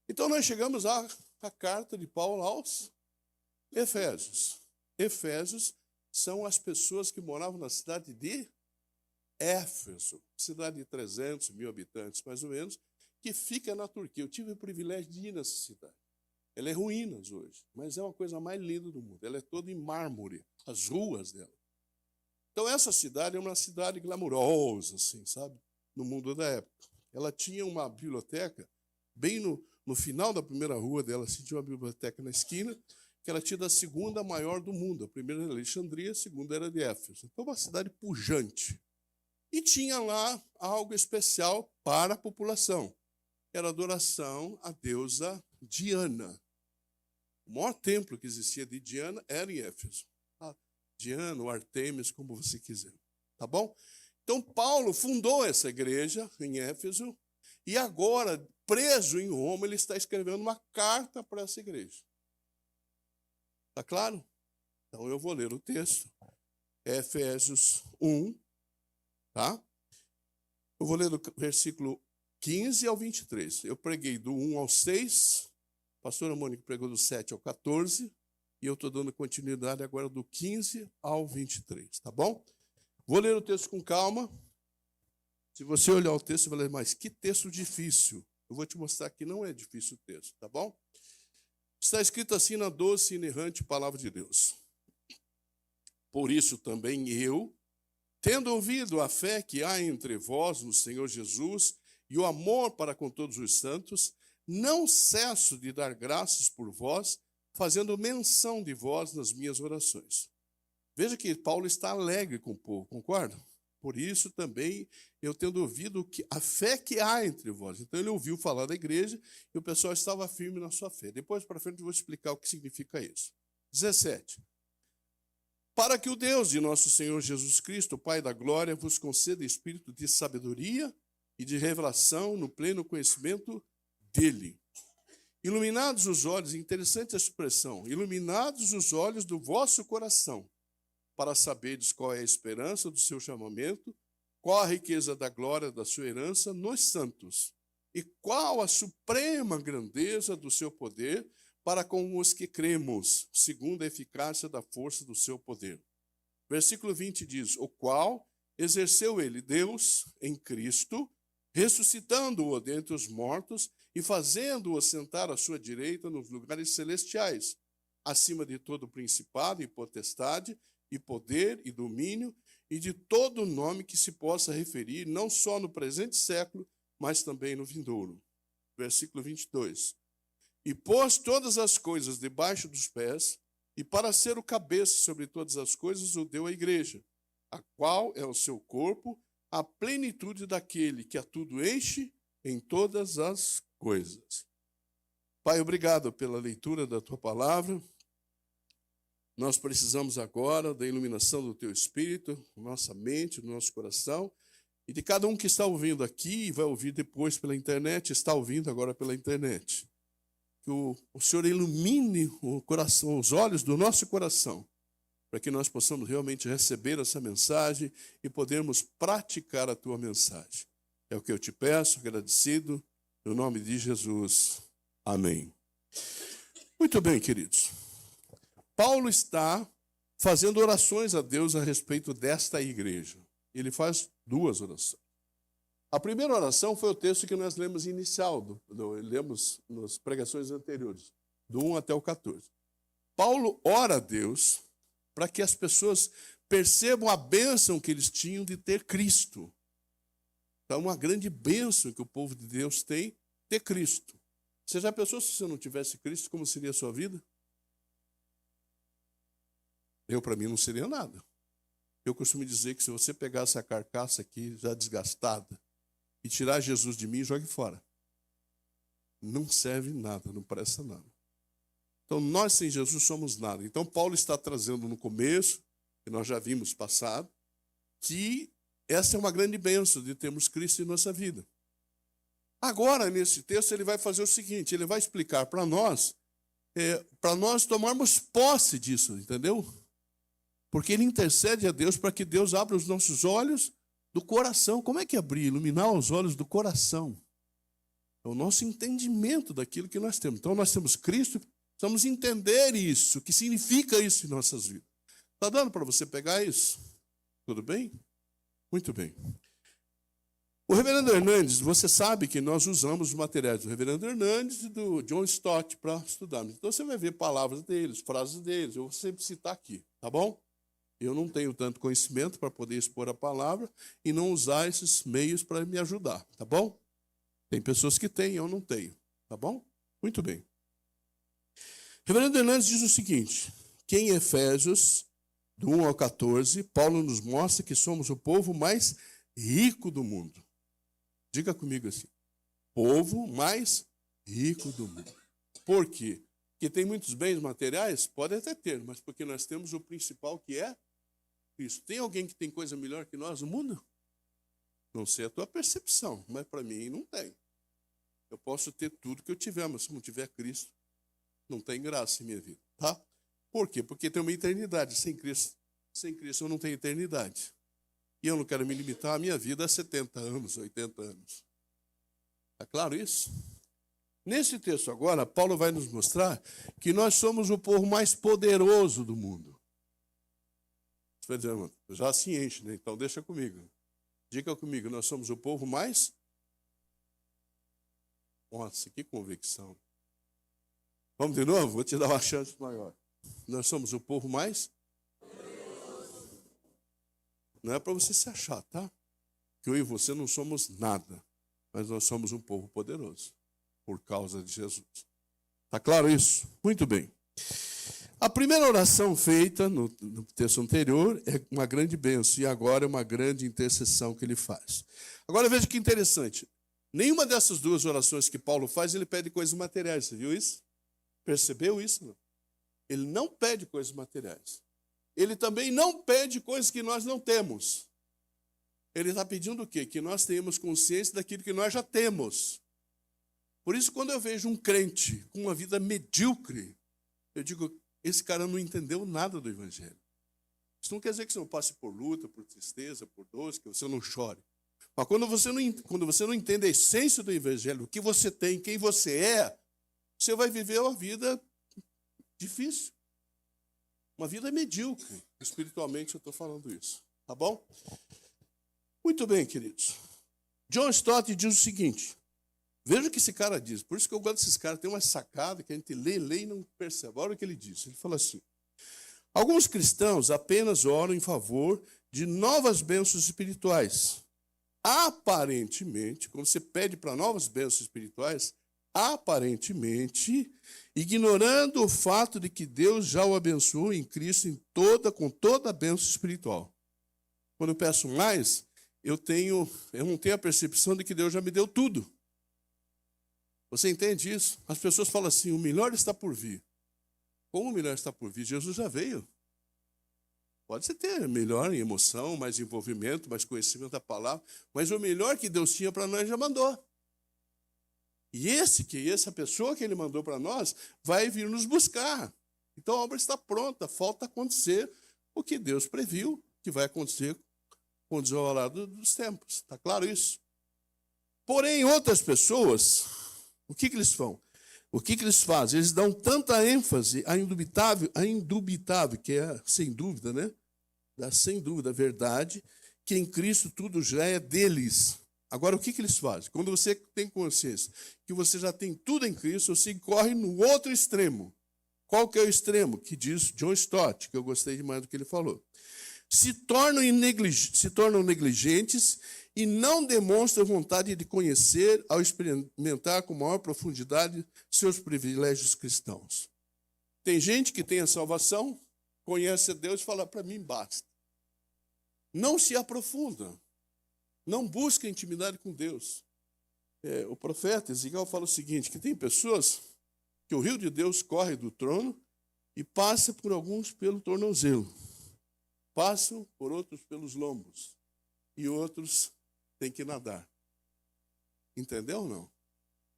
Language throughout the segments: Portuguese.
Então nós chegamos à carta de Paulo aos Efésios. Efésios são as pessoas que moravam na cidade de Éfeso, cidade de 300 mil habitantes, mais ou menos, que fica na Turquia. Eu tive o privilégio de ir nessa cidade. Ela é ruínas hoje, mas é uma coisa mais linda do mundo. Ela é toda em mármore, as ruas dela. Então essa cidade é uma cidade glamurosa, assim, sabe? No mundo da época. Ela tinha uma biblioteca, bem no final da primeira rua dela, assim, tinha uma biblioteca na esquina, que ela tinha a segunda maior do mundo. A primeira era de Alexandria, a segunda era de Éfeso. Então uma cidade pujante. E tinha lá algo especial para a população. Era a adoração à deusa Diana. O maior templo que existia de Diana era em Éfeso. Tá? Diana ou Artemis, como você quiser. Tá bom? Então, Paulo fundou essa igreja em Éfeso e agora, preso em Roma, ele está escrevendo uma carta para essa igreja. Tá claro? Então, eu vou ler o texto. Efésios 1, tá? Eu vou ler do versículo 15 ao 23. Eu preguei do 1 ao 6, a pastora Mônica pregou do 7 ao 14, e eu estou dando continuidade agora do 15 ao 23, tá bom? Vou ler o texto com calma. Se você olhar o texto, você vai ler, mas que texto difícil. Eu vou te mostrar que não é difícil o texto, tá bom? Está escrito assim na doce e inerrante palavra de Deus. Por isso também eu, tendo ouvido a fé que há entre vós no Senhor Jesus e o amor para com todos os santos, não cesso de dar graças por vós, fazendo menção de vós nas minhas orações. Veja que Paulo está alegre com o povo, concorda? Por isso também eu tendo ouvido a fé que há entre vós. Então ele ouviu falar da igreja e o pessoal estava firme na sua fé. Depois para frente eu vou explicar o que significa isso. 17. Para que o Deus de nosso Senhor Jesus Cristo, Pai da glória, vos conceda espírito de sabedoria e de revelação no pleno conhecimento dele. Iluminados os olhos, interessante a expressão, iluminados os olhos do vosso coração, para saberdes qual é a esperança do seu chamamento, qual a riqueza da glória da sua herança nos santos, e qual a suprema grandeza do seu poder para com os que cremos, segundo a eficácia da força do seu poder. Versículo 20 diz, o qual exerceu ele, Deus, em Cristo, ressuscitando-o dentre os mortos e fazendo-o sentar à sua direita nos lugares celestiais, acima de todo principado e potestade, e poder e domínio, e de todo nome que se possa referir, não só no presente século, mas também no vindouro. Versículo 22. E pôs todas as coisas debaixo dos pés, e para ser o cabeça sobre todas as coisas o deu à igreja, a qual é o seu corpo, a plenitude daquele que a tudo enche em todas as coisas. Pai, obrigado pela leitura da tua palavra. Nós precisamos agora da iluminação do teu Espírito, nossa mente, no nosso coração, e de cada um que está ouvindo aqui e vai ouvir depois pela internet, está ouvindo agora pela internet. Que o Senhor ilumine o coração, os olhos do nosso coração, para que nós possamos realmente receber essa mensagem e podermos praticar a tua mensagem. É o que eu te peço, agradecido, no nome de Jesus. Amém. Muito bem, queridos. Paulo está fazendo orações a Deus a respeito desta igreja. Ele faz duas orações. A primeira oração foi o texto que nós lemos inicial, lemos nas pregações anteriores, do 1 até o 14. Paulo ora a Deus para que as pessoas percebam a bênção que eles tinham de ter Cristo. Então, uma grande bênção que o povo de Deus tem, ter Cristo. Você já pensou se você não tivesse Cristo, como seria a sua vida? Para mim, não seria nada. Eu costumo dizer que se você pegar essa carcaça aqui, já desgastada, e tirar Jesus de mim, jogue fora. Não serve nada, não presta nada. Então, nós sem Jesus somos nada. Então, Paulo está trazendo no começo, que nós já vimos passado, que essa é uma grande bênção de termos Cristo em nossa vida. Agora, nesse texto, ele vai fazer o seguinte, ele vai explicar para nós tomarmos posse disso, entendeu? Porque ele intercede a Deus para que Deus abra os nossos olhos do coração. Como é que abrir? Iluminar os olhos do coração. É o nosso entendimento daquilo que nós temos. Então, nós temos Cristo, precisamos entender isso, o que significa isso em nossas vidas. Está dando para você pegar isso? Tudo bem? Muito bem. O reverendo Hernandes, você sabe que nós usamos os materiais do reverendo Hernandes e do John Stott para estudarmos. Então, você vai ver palavras deles, frases deles. Eu vou sempre citar aqui, tá bom? Eu não tenho tanto conhecimento para poder expor a palavra e não usar esses meios para me ajudar, tá bom? Tem pessoas que têm, eu não tenho, tá bom? Muito bem. Reverendo Hernandes diz o seguinte, que em Efésios, do 1 ao 14, Paulo nos mostra que somos o povo mais rico do mundo. Diga comigo assim, povo mais rico do mundo. Por quê? Porque tem muitos bens materiais? Pode até ter, mas porque nós temos o principal que é Cristo. Tem alguém que tem coisa melhor que nós no mundo? Não sei a tua percepção, mas para mim não tem. Eu posso ter tudo que eu tiver, mas se não tiver Cristo, não tem graça em minha vida, tá? Por quê? Porque tem uma eternidade. Sem Cristo eu não tenho eternidade. E eu não quero me limitar a minha vida a 70 anos, 80 anos. Está claro isso? Nesse texto agora, Paulo vai nos mostrar que nós somos o povo mais poderoso do mundo. Você vai dizer, irmão, já se enche, né? Então deixa comigo. Diga comigo, nós somos o povo mais... Nossa, que convicção. Vamos de novo? Vou te dar uma chance maior. Nós somos o povo mais... Não é para você se achar, tá? Que eu e você não somos nada, mas nós somos um povo poderoso, por causa de Jesus. Está claro isso? Muito bem. A primeira oração feita no texto anterior é uma grande bênção, e agora é uma grande intercessão que ele faz. Agora veja que interessante. Nenhuma dessas duas orações que Paulo faz, ele pede coisas materiais. Você viu isso? Percebeu isso? Não? Ele não pede coisas materiais. Ele também não pede coisas que nós não temos. Ele está pedindo o quê? Que nós tenhamos consciência daquilo que nós já temos. Por isso, quando eu vejo um crente com uma vida medíocre, eu digo, esse cara não entendeu nada do Evangelho. Isso não quer dizer que você não passe por luta, por tristeza, por dor, que você não chore. Mas quando você não entende a essência do Evangelho, o que você tem, quem você é, você vai viver uma vida difícil. Uma vida medíocre. Espiritualmente eu estou falando isso. Tá bom? Muito bem, queridos. John Stott diz o seguinte. Veja o que esse cara diz. Por isso que eu gosto desses caras. Tem uma sacada que a gente lê e não percebe. Olha o que ele diz. Ele fala assim. Alguns cristãos apenas oram em favor de novas bênçãos espirituais. Aparentemente, quando você pede para novas bênçãos espirituais, aparentemente, ignorando o fato de que Deus já o abençoou em Cristo com toda a bênção espiritual. Quando eu peço mais, eu não tenho a percepção de que Deus já me deu tudo. Você entende isso? As pessoas falam assim, o melhor está por vir. Como o melhor está por vir? Jesus já veio. Pode ser ter melhor em emoção, mais envolvimento, mais conhecimento da palavra, mas o melhor que Deus tinha para nós já mandou. E essa pessoa que ele mandou para nós vai vir nos buscar. Então a obra está pronta, falta acontecer o que Deus previu que vai acontecer com o desenrolar dos tempos. Está claro isso? Porém, outras pessoas, o que eles fazem? Eles dão tanta ênfase à indubitável, que é sem dúvida, né? Da sem dúvida verdade, que em Cristo tudo já é deles. Agora, o que eles fazem? Quando você tem consciência que você já tem tudo em Cristo, você corre no outro extremo. Qual que é o extremo? Que diz John Stott, que eu gostei demais do que ele falou. Se tornam negligentes e não demonstram vontade de conhecer ao experimentar com maior profundidade seus privilégios cristãos. Tem gente que tem a salvação, conhece a Deus e fala, para mim basta. Não se aprofunda. Não busca intimidade com Deus. O profeta Ezequiel fala o seguinte, que tem pessoas que o rio de Deus corre do trono e passa por alguns pelo tornozelo. Passam por outros pelos lombos. E outros têm que nadar. Entendeu ou não?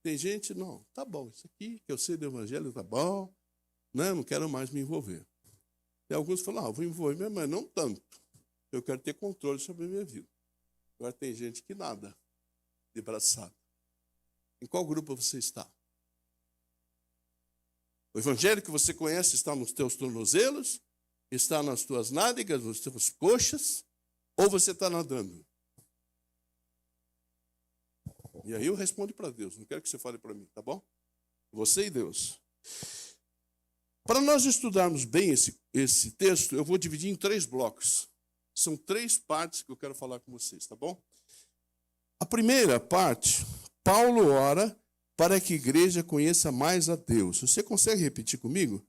Tem gente, não, tá bom, isso aqui que eu sei do evangelho tá bom, não quero mais me envolver. Tem alguns que falam, vou envolver, mas não tanto. Eu quero ter controle sobre a minha vida. Agora tem gente que nada, de braçada. Em qual grupo você está? O evangelho que você conhece está nos teus tornozelos, está nas tuas nádegas, nos teus coxas, ou você está nadando? E aí eu respondo para Deus, não quero que você fale para mim, tá bom? Você e Deus. Para nós estudarmos bem esse texto, eu vou dividir em 3 blocos. São 3 partes que eu quero falar com vocês, tá bom? A primeira parte, Paulo ora para que a igreja conheça mais a Deus. Você consegue repetir comigo?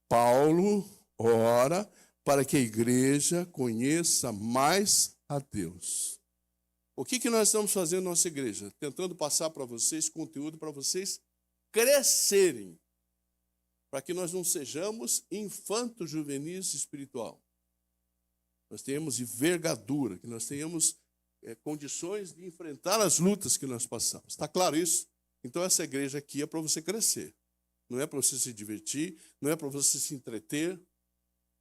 Paulo ora para que a igreja conheça mais a Deus. O que nós estamos fazendo na nossa igreja? Tentando passar para vocês conteúdo para vocês crescerem, para que nós não sejamos infantos juvenis espiritual. Nós tenhamos envergadura, que nós tenhamos condições de enfrentar as lutas que nós passamos. Está claro isso? Então essa igreja aqui é para você crescer. Não é para você se divertir, não é para você se entreter.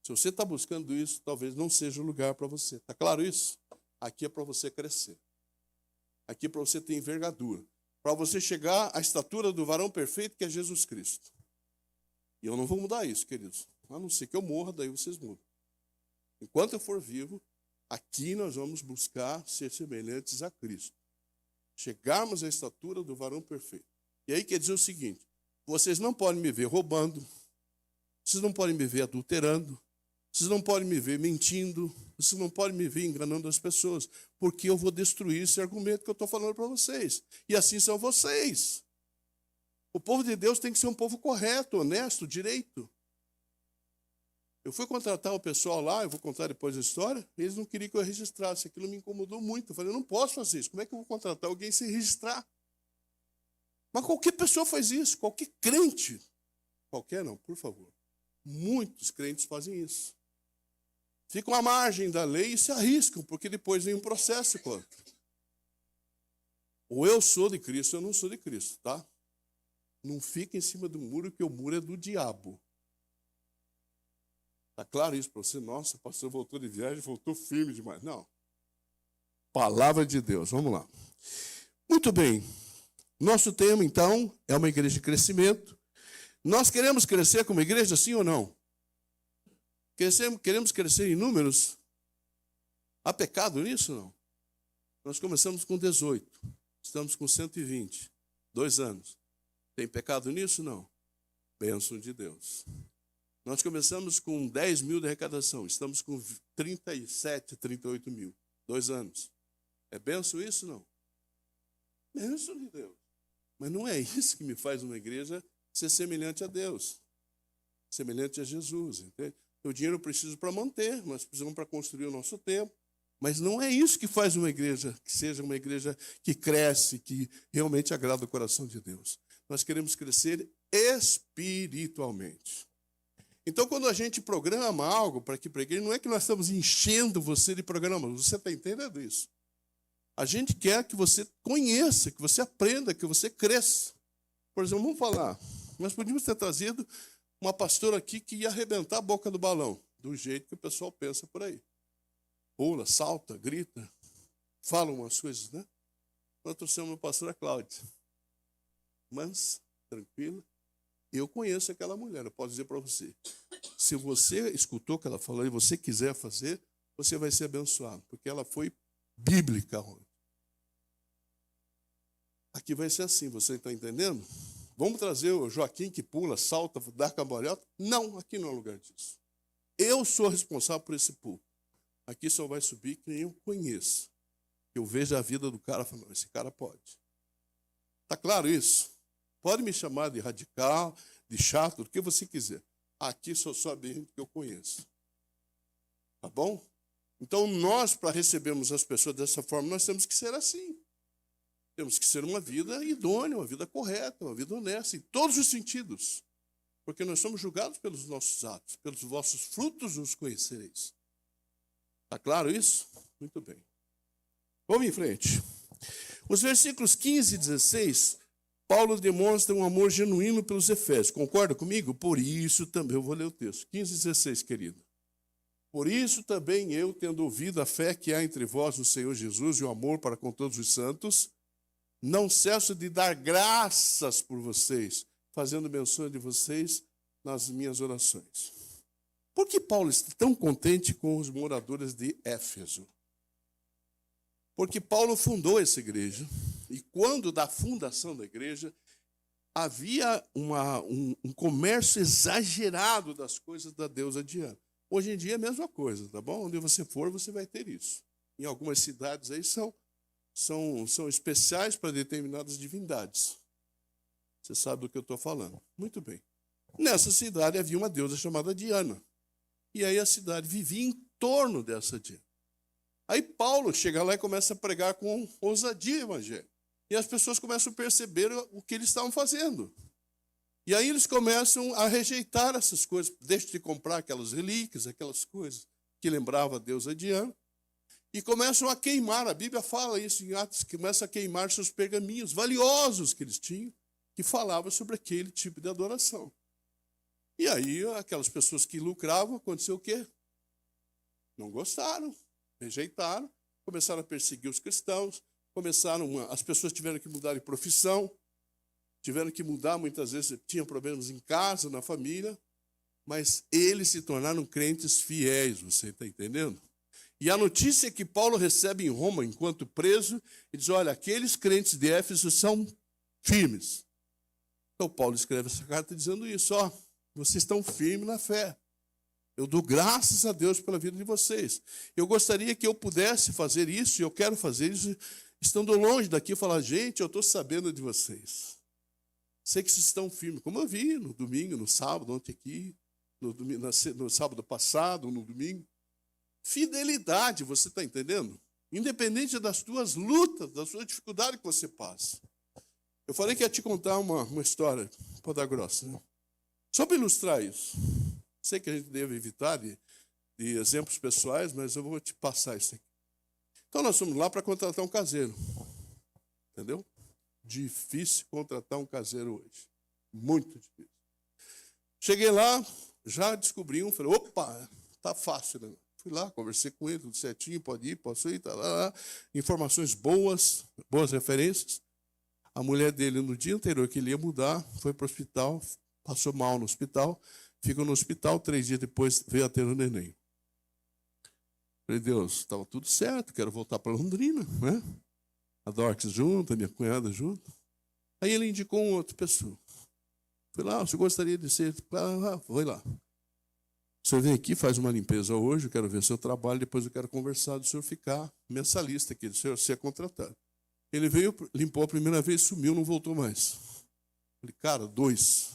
Se você está buscando isso, talvez não seja o lugar para você. Está claro isso? Aqui é para você crescer. Aqui é para você ter envergadura. Para você chegar à estatura do varão perfeito, que é Jesus Cristo. E eu não vou mudar isso, queridos. A não ser que eu morra, daí vocês mudam. Enquanto eu for vivo, aqui nós vamos buscar ser semelhantes a Cristo. Chegarmos à estatura do varão perfeito. E aí quer dizer o seguinte, vocês não podem me ver roubando, vocês não podem me ver adulterando, vocês não podem me ver mentindo, vocês não podem me ver enganando as pessoas, porque eu vou destruir esse argumento que eu estou falando para vocês. E assim são vocês. O povo de Deus tem que ser um povo correto, honesto, direito. Eu fui contratar o pessoal lá, eu vou contar depois a história, eles não queriam que eu registrasse, aquilo me incomodou muito. Eu falei, eu não posso fazer isso, como é que eu vou contratar alguém sem registrar? Mas qualquer pessoa faz isso, qualquer crente. Qualquer não, por favor. Muitos crentes fazem isso. Ficam à margem da lei e se arriscam, porque depois vem um processo contra. Ou eu sou de Cristo, ou eu não sou de Cristo, tá? Não fica em cima do muro, que o muro é do diabo. Está claro isso para você? Nossa, o pastor voltou de viagem, voltou firme demais. Não. Palavra de Deus, vamos lá. Muito bem. Nosso tema, então, é uma igreja de crescimento. Nós queremos crescer como igreja, sim ou não? Queremos crescer em números? Há pecado nisso, não? Nós começamos com 18, estamos com 120, 2 anos. Tem pecado nisso, não? Bênção de Deus. Nós começamos com 10 mil de arrecadação, estamos com 37, 38 mil, 2 anos. É bênção isso, não? Bênção de Deus. Mas não é isso que me faz uma igreja ser semelhante a Deus, semelhante a Jesus, entende? O dinheiro eu preciso para manter, nós precisamos para construir o nosso templo, mas não é isso que faz uma igreja, que seja uma igreja que cresce, que realmente agrada o coração de Deus. Nós queremos crescer espiritualmente. Então, quando a gente programa algo para que pregue, não é que nós estamos enchendo você de programas, você está entendendo isso? A gente quer que você conheça, que você aprenda, que você cresça. Por exemplo, vamos falar, nós podíamos ter trazido uma pastora aqui que ia arrebentar a boca do balão, do jeito que o pessoal pensa por aí. Pula, salta, grita, fala umas coisas, né? Nós trouxemos a pastora Cláudia. Mansa, tranquila. Eu conheço aquela mulher, eu posso dizer para você. Se você escutou o que ela falou e você quiser fazer, você vai ser abençoado, porque ela foi bíblica. Aqui vai ser assim, você está entendendo? Vamos trazer o Joaquim que pula, salta, dá cambalhota? Não, aqui não é lugar disso. Eu sou responsável por esse púlpito. Aqui só vai subir quem eu conheço. Eu vejo a vida do cara e falo, esse cara pode. Está claro isso? Pode me chamar de radical, de chato, do que você quiser. Aqui só sobe gente que eu conheço. Tá bom? Então, nós, para recebermos as pessoas dessa forma, nós temos que ser assim. Temos que ser uma vida idônea, uma vida correta, uma vida honesta, em todos os sentidos. Porque nós somos julgados pelos nossos atos, pelos vossos frutos os conhecereis. Está claro isso? Muito bem. Vamos em frente. Os versículos 15 e 16, Paulo demonstra um amor genuíno pelos efésios. Concorda comigo? Por isso também, eu vou ler o texto. 15 e 16, querido. Por isso também eu, tendo ouvido a fé que há entre vós no Senhor Jesus e o amor para com todos os santos, não cesso de dar graças por vocês, fazendo menção de vocês nas minhas orações. Por que Paulo está tão contente com os moradores de Éfeso? Porque Paulo fundou essa igreja, e quando da fundação da igreja, havia um comércio exagerado das coisas da deusa Diana. Hoje em dia é a mesma coisa, tá bom? Onde você for, você vai ter isso. Em algumas cidades aí são especiais para determinadas divindades. Você sabe do que eu estou falando. Muito bem. Nessa cidade havia uma deusa chamada Diana. E aí a cidade vivia em torno dessa Diana. Aí Paulo chega lá e começa a pregar com ousadia o evangelho. E as pessoas começam a perceber o que eles estavam fazendo. E aí eles começam a rejeitar essas coisas. Deixam de comprar aquelas relíquias, aquelas coisas que lembravam a deusa Diana. E começam a queimar. A Bíblia fala isso em Atos, que começa a queimar seus pergaminhos valiosos que eles tinham, que falavam sobre aquele tipo de adoração. E aí aquelas pessoas que lucravam, aconteceu o quê? Não gostaram, rejeitaram, começaram a perseguir os cristãos, as pessoas tiveram que mudar de profissão, tiveram que mudar, muitas vezes tinham problemas em casa, na família, mas eles se tornaram crentes fiéis, você está entendendo? E a notícia que Paulo recebe em Roma, enquanto preso, ele diz, olha, aqueles crentes de Éfeso são firmes. Então Paulo escreve essa carta dizendo isso, ó, vocês estão firmes na fé. Eu dou graças a Deus pela vida de vocês. Eu gostaria que eu pudesse fazer isso, e eu quero fazer isso, estando longe daqui, falar, gente, eu estou sabendo de vocês. Sei que vocês estão firmes, como eu vi no domingo, no sábado, ontem aqui, no sábado passado, no domingo. Fidelidade, você está entendendo? Independente das tuas lutas, das suas dificuldades que você passa. Eu falei que ia te contar uma história, para dar grossa, né? Só para ilustrar isso. Sei que a gente deve evitar de exemplos pessoais, mas eu vou te passar isso aqui. Então nós fomos lá para contratar um caseiro. Entendeu? Difícil contratar um caseiro hoje. Muito difícil. Cheguei lá, já descobri falei, opa, tá fácil, né? Fui lá, conversei com ele, tudo certinho, pode ir, posso ir, tá lá. Informações boas referências. A mulher dele, no dia anterior que ele ia mudar, foi para o hospital, passou mal no hospital, ficou no hospital, 3 dias depois veio a ter um neném. Falei, Deus, estava tudo certo, quero voltar para Londrina, né? A Dorcas junto, a minha cunhada junto. Aí ele indicou uma outra pessoa. Fui lá, você gostaria de ser... Foi lá. O senhor vem aqui, faz uma limpeza hoje, eu quero ver seu trabalho, depois eu quero conversar do senhor ficar mensalista aqui, do senhor ser contratado. Ele veio, limpou a primeira vez, sumiu, não voltou mais. Falei, cara, 2.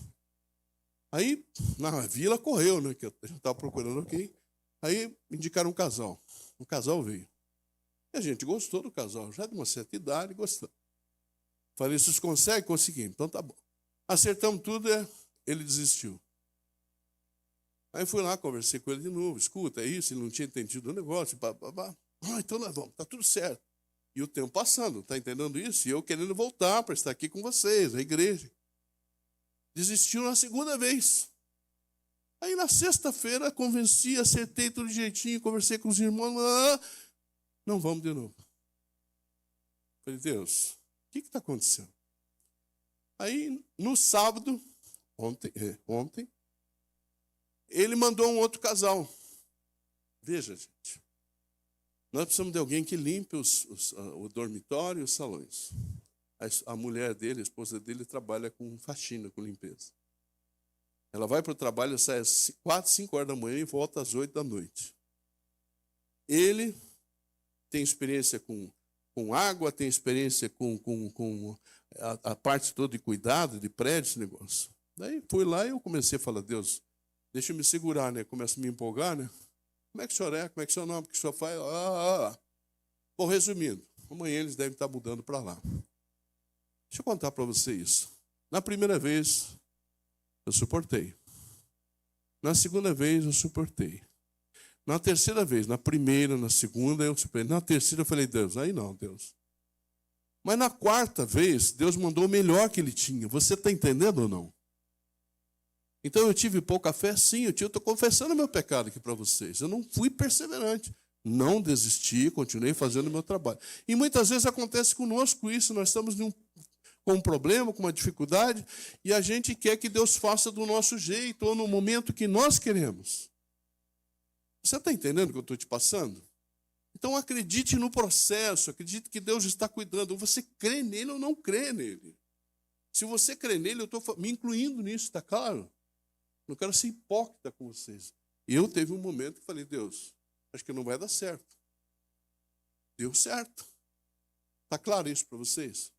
Aí, na vila, correu, né? Que eu estava procurando alguém. Aí, me indicaram um casal. O casal veio. E a gente gostou do casal, já de uma certa idade, gostamos. Falei, vocês conseguem? Conseguimos. Então, tá bom. Acertamos tudo, ele desistiu. Aí fui lá, conversei com ele de novo. Escuta, é isso, ele não tinha entendido o negócio. Então nós vamos, tá tudo certo. E o tempo passando, tá entendendo isso? E eu querendo voltar para estar aqui com vocês, a igreja. Desistiu na segunda vez. Aí na sexta-feira, convenci, acertei tudo direitinho, conversei com os irmãos. Não vamos de novo. Falei, Deus, o que está acontecendo? Aí, no sábado, ontem, ele mandou um outro casal. Veja, gente. Nós precisamos de alguém que limpe o dormitório e os salões. A mulher dele, a esposa dele, trabalha com faxina, com limpeza. Ela vai para o trabalho, sai às 4, 5 horas da manhã e volta às 8 da noite. Ele tem experiência com água, tem experiência com a parte toda de cuidado, de prédio, esse negócio. Daí fui lá e eu comecei a falar, Deus, deixa eu me segurar, né? Começo a me empolgar, né? Como é que o senhor é? Como é que o senhor não? O que o senhor faz? Bom, resumindo, amanhã eles devem estar mudando para lá. Deixa eu contar para você isso. Na primeira vez, eu suportei. Na segunda vez, eu suportei. Na terceira vez, na primeira, na segunda, eu suportei. Na terceira, eu falei, Deus, aí não, Deus. Mas na quarta vez, Deus mandou o melhor que ele tinha. Você está entendendo ou não? Então eu tive pouca fé? Sim, eu estou confessando meu pecado aqui para vocês. Eu não fui perseverante. Não desisti, continuei fazendo o meu trabalho. E muitas vezes acontece conosco isso, nós estamos com um problema, com uma dificuldade, e a gente quer que Deus faça do nosso jeito, ou no momento que nós queremos. Você está entendendo o que eu estou te passando? Então acredite no processo, acredite que Deus está cuidando. Você crê nele ou não crê nele? Se você crê nele, eu estou me incluindo nisso, está claro? Não quero ser hipócrita com vocês. Eu teve um momento que falei, Deus, acho que não vai dar certo. Deu certo. Está claro isso para vocês?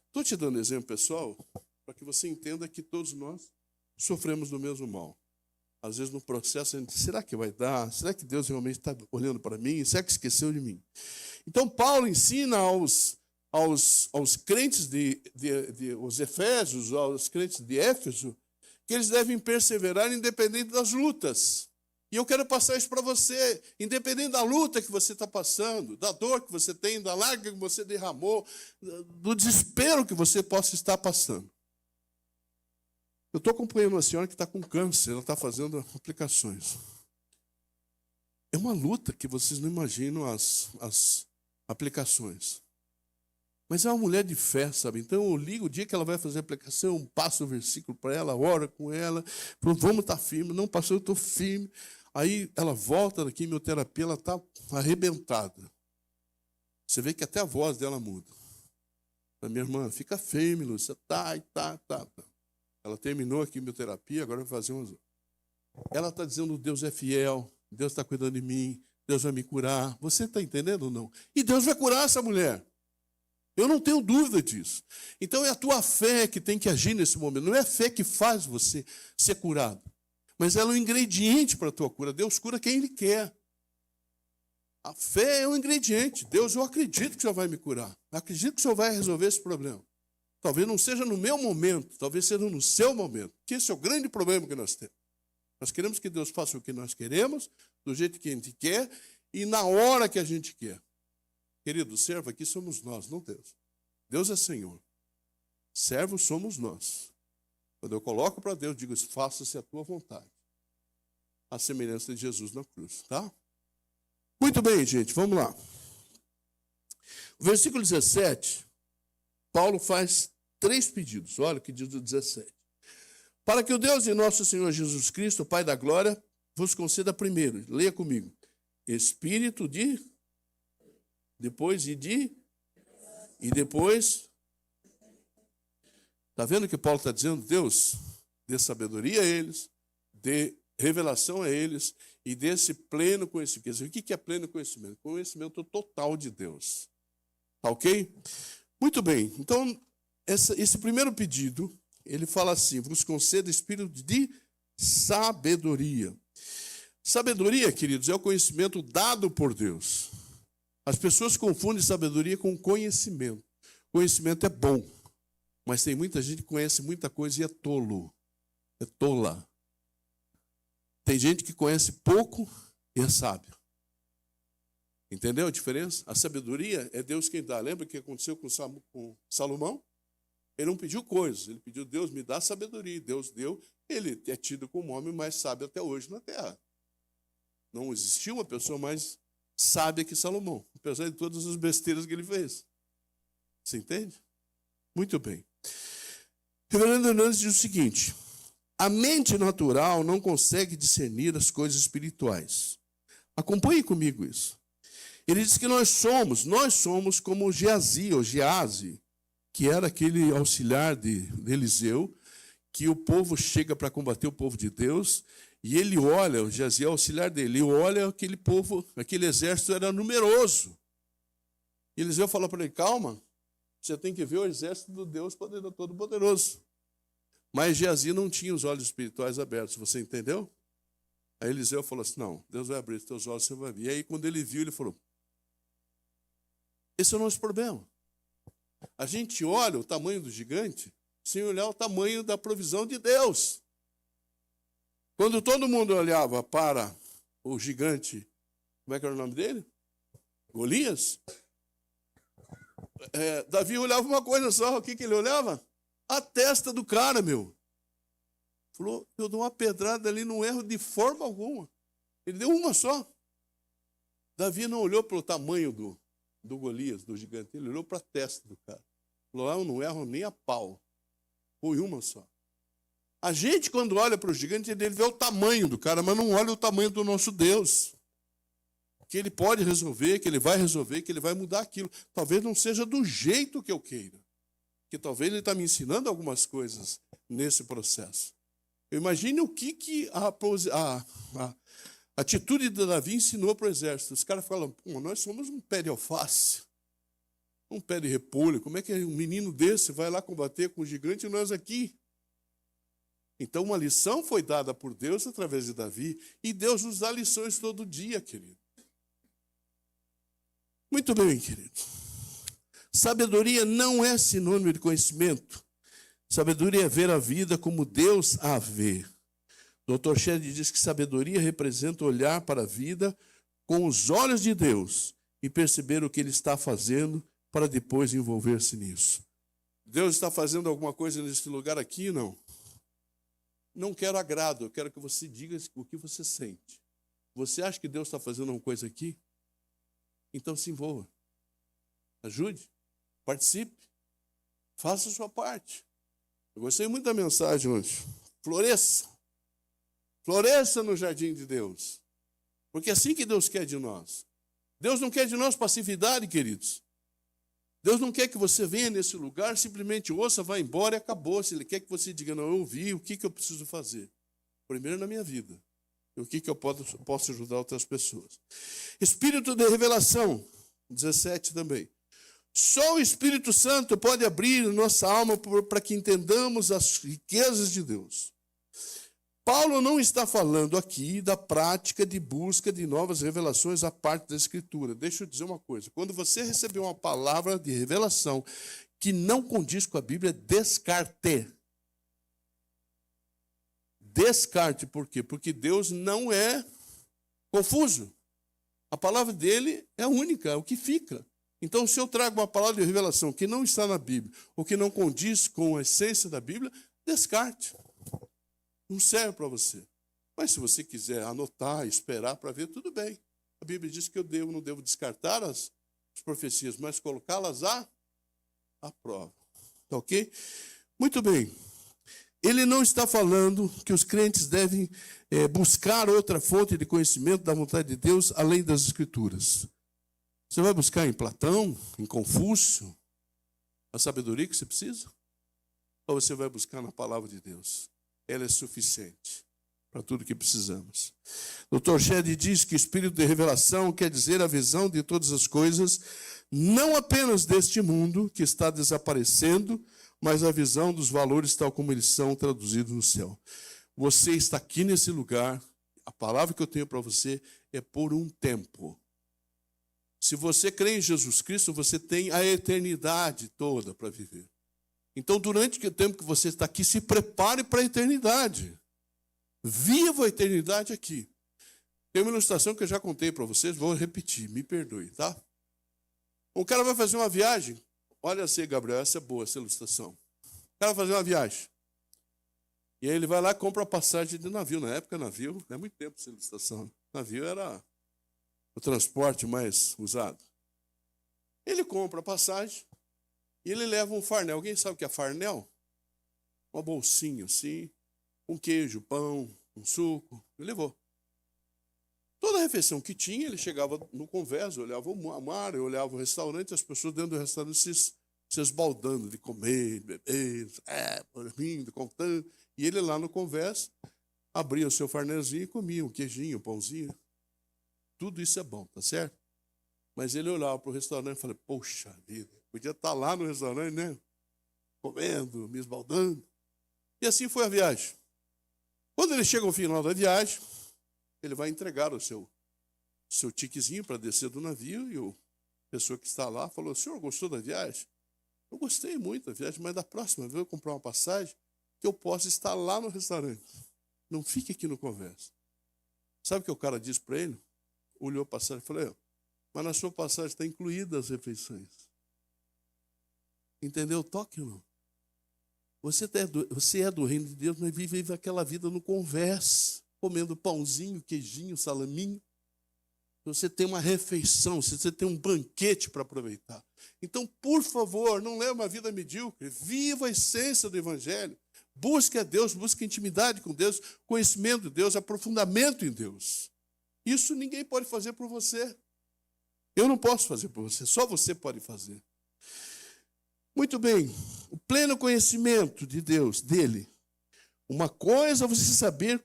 Estou te dando exemplo, pessoal, para que você entenda que todos nós sofremos do mesmo mal. Às vezes no processo a gente diz, será que vai dar? Será que Deus realmente está olhando para mim? Será que esqueceu de mim? Então Paulo ensina aos crentes os Efésios, aos crentes de Éfeso, que eles devem perseverar independente das lutas. E eu quero passar isso para você, independente da luta que você está passando, da dor que você tem, da lágrima que você derramou, do desespero que você possa estar passando. Eu estou acompanhando uma senhora que está com câncer, ela está fazendo aplicações. É uma luta que vocês não imaginam as aplicações. Mas é uma mulher de fé, sabe? Então eu ligo, o dia que ela vai fazer a aplicação, eu passo o versículo para ela, oro com ela, falo, vamos estar firme. Não, pastor, eu estou firme. Aí ela volta da quimioterapia, ela está arrebentada. Você vê que até a voz dela muda. A minha irmã, fica firme, Lúcia, tá. Ela terminou a quimioterapia, agora vai fazer umas. Ela está dizendo, Deus é fiel, Deus está cuidando de mim, Deus vai me curar. Você está entendendo ou não? E Deus vai curar essa mulher. Eu não tenho dúvida disso. Então é a tua fé que tem que agir nesse momento. Não é a fé que faz você ser curado. Mas ela é um ingrediente para a tua cura. Deus cura quem Ele quer. A fé é um ingrediente. Deus, eu acredito que o Senhor vai me curar. Eu acredito que o Senhor vai resolver esse problema. Talvez não seja no meu momento, talvez seja no seu momento. Que esse é o grande problema que nós temos. Nós queremos que Deus faça o que nós queremos, do jeito que a gente quer e na hora que a gente quer. Querido, servo aqui somos nós, não Deus. Deus é Senhor. Servos somos nós. Quando eu coloco para Deus, digo, faça-se a tua vontade. A semelhança de Jesus na cruz, tá? Muito bem, gente, vamos lá. O versículo 17, Paulo faz 3 pedidos. Olha o que diz o 17. Para que o Deus de nosso Senhor Jesus Cristo, Pai da glória, vos conceda primeiro, leia comigo, espírito de... Depois e depois. Está vendo o que Paulo está dizendo? Deus, dê sabedoria a eles, dê revelação a eles e dê esse pleno conhecimento. O que é pleno conhecimento? Conhecimento total de Deus. Tá ok? Muito bem. Então, esse primeiro pedido, ele fala assim, vos conceda espírito de sabedoria. Sabedoria, queridos, é o conhecimento dado por Deus. As pessoas confundem sabedoria com conhecimento. Conhecimento é bom, mas tem muita gente que conhece muita coisa e é tolo. É tola. Tem gente que conhece pouco e é sábio. Entendeu a diferença? A sabedoria é Deus quem dá. Lembra o que aconteceu com Salomão? Ele não pediu coisas, ele pediu, Deus me dá sabedoria. Deus deu, ele é tido como o homem mais sábio até hoje na terra. Não existiu uma pessoa mais sábia que Salomão, apesar de todas as besteiras que ele fez. Você entende? Muito bem. Reverendo Hernandes diz o seguinte, a mente natural não consegue discernir as coisas espirituais. Acompanhe comigo isso. Ele diz que nós somos como Geazi, ou Geazi, que era aquele auxiliar de Eliseu, que o povo chega para combater o povo de Deus, e ele olha, o Geazi é o auxiliar dele, ele olha aquele povo, aquele exército era numeroso. E Eliseu fala para ele, calma, você tem que ver o exército do Deus Todo-Poderoso. Mas Geazi não tinha os olhos espirituais abertos, você entendeu? Aí Eliseu falou assim, não, Deus vai abrir os teus olhos, você vai ver. E aí quando ele viu, ele falou, esse é o nosso problema. A gente olha o tamanho do gigante sem olhar o tamanho da provisão de Deus. Quando todo mundo olhava para o gigante, como é que era o nome dele? Golias. Davi olhava uma coisa só, o que ele olhava? A testa do cara, meu. Falou, eu dou uma pedrada ali, não erro de forma alguma. Ele deu uma só. Davi não olhou para o tamanho do Golias, do gigante, ele olhou para a testa do cara. Falou, eu não erro nem a pau. Foi uma só. A gente, quando olha para o gigante, ele vê o tamanho do cara, mas não olha o tamanho do nosso Deus. Que ele pode resolver, que ele vai mudar aquilo. Talvez não seja do jeito que eu queira. Que talvez ele está me ensinando algumas coisas nesse processo. Eu imagine o que a atitude de Davi ensinou para o exército. Os caras falam, nós somos um pé de alface, um pé de repolho. Como é que um menino desse vai lá combater com o gigante e nós aqui? Então, uma lição foi dada por Deus através de Davi, e Deus nos dá lições todo dia, querido. Muito bem, querido. Sabedoria não é sinônimo de conhecimento. Sabedoria é ver a vida como Deus a vê. Dr. Shedd diz que sabedoria representa olhar para a vida com os olhos de Deus e perceber o que Ele está fazendo para depois envolver-se nisso. Deus está fazendo alguma coisa nesse lugar aqui? Não. Não quero agrado, eu quero que você diga o que você sente. Você acha que Deus está fazendo alguma coisa aqui? Então se envolva. Ajude, participe, faça a sua parte. Eu gostei muito da mensagem hoje. Floresça. Floresça no jardim de Deus. Porque é assim que Deus quer de nós. Deus não quer de nós passividade, queridos. Deus não quer que você venha nesse lugar, simplesmente ouça, vá embora e acabou. Se Ele quer que você diga, não, eu ouvi, o que eu preciso fazer? Primeiro na minha vida. E o que eu posso ajudar outras pessoas? Espírito de revelação, 17 também. Só o Espírito Santo pode abrir nossa alma para que entendamos as riquezas de Deus. Paulo não está falando aqui da prática de busca de novas revelações à parte da Escritura. Deixa eu dizer uma coisa. Quando você receber uma palavra de revelação que não condiz com a Bíblia, descarte. Descarte, por quê? Porque Deus não é confuso. A palavra dele é única, é o que fica. Então, se eu trago uma palavra de revelação que não está na Bíblia, ou que não condiz com a essência da Bíblia, descarte. Não serve para você. Mas se você quiser anotar, esperar para ver, tudo bem. A Bíblia diz que eu não devo descartar as profecias, mas colocá-las à prova. Tá ok? Muito bem. Ele não está falando que os crentes devem buscar outra fonte de conhecimento da vontade de Deus, além das Escrituras. Você vai buscar em Platão, em Confúcio, a sabedoria que você precisa? Ou você vai buscar na palavra de Deus? Ela é suficiente para tudo que precisamos. Dr. Shedd diz que espírito de revelação quer dizer a visão de todas as coisas, não apenas deste mundo que está desaparecendo, mas a visão dos valores tal como eles são traduzidos no céu. Você está aqui nesse lugar, a palavra que eu tenho para você é por um tempo. Se você crê em Jesus Cristo, você tem a eternidade toda para viver. Então, durante o tempo que você está aqui, se prepare para a eternidade. Viva a eternidade aqui. Tem uma ilustração que eu já contei para vocês, vou repetir, me perdoe, tá? O cara vai fazer uma viagem. Olha assim, Gabriel, essa é boa, essa ilustração. O cara vai fazer uma viagem. E aí ele vai lá e compra a passagem de navio. Na época, navio, não é muito tempo essa ilustração. Navio era o transporte mais usado. Ele compra a passagem. E ele leva um farnel. Alguém sabe o que é farnel? Uma bolsinha assim, um queijo, pão, um suco. Ele levou. Toda a refeição que tinha, ele chegava no convés, olhava o mar, olhava o restaurante, as pessoas dentro do restaurante se esbaldando de comer, de beber, rindo, contando. E ele lá no convés, abria o seu farnelzinho e comia um queijinho, um pãozinho. Tudo isso é bom, tá certo? Mas ele olhava para o restaurante e falava, poxa vida, podia estar lá no restaurante, né? Comendo, me esbaldando. E assim foi a viagem. Quando ele chega ao final da viagem, ele vai entregar o seu tiquezinho para descer do navio e a pessoa que está lá falou, o senhor gostou da viagem? Eu gostei muito da viagem, mas da próxima vez eu vou comprar uma passagem que eu possa estar lá no restaurante. Não fique aqui no conversa. Sabe o que o cara disse para ele? Olhou a passagem e falou, mas na sua passagem está incluída as refeições. Entendeu o toque ou não? Você é do reino de Deus, mas vive aquela vida no conversa, comendo pãozinho, queijinho, salaminho. Você tem uma refeição, você tem um banquete para aproveitar. Então, por favor, não leve uma vida medíocre. Viva a essência do Evangelho. Busque a Deus, busque intimidade com Deus, conhecimento de Deus, aprofundamento em Deus. Isso ninguém pode fazer por você. Eu não posso fazer por você, só você pode fazer. Muito bem, o pleno conhecimento de Deus, dele. Uma coisa é você saber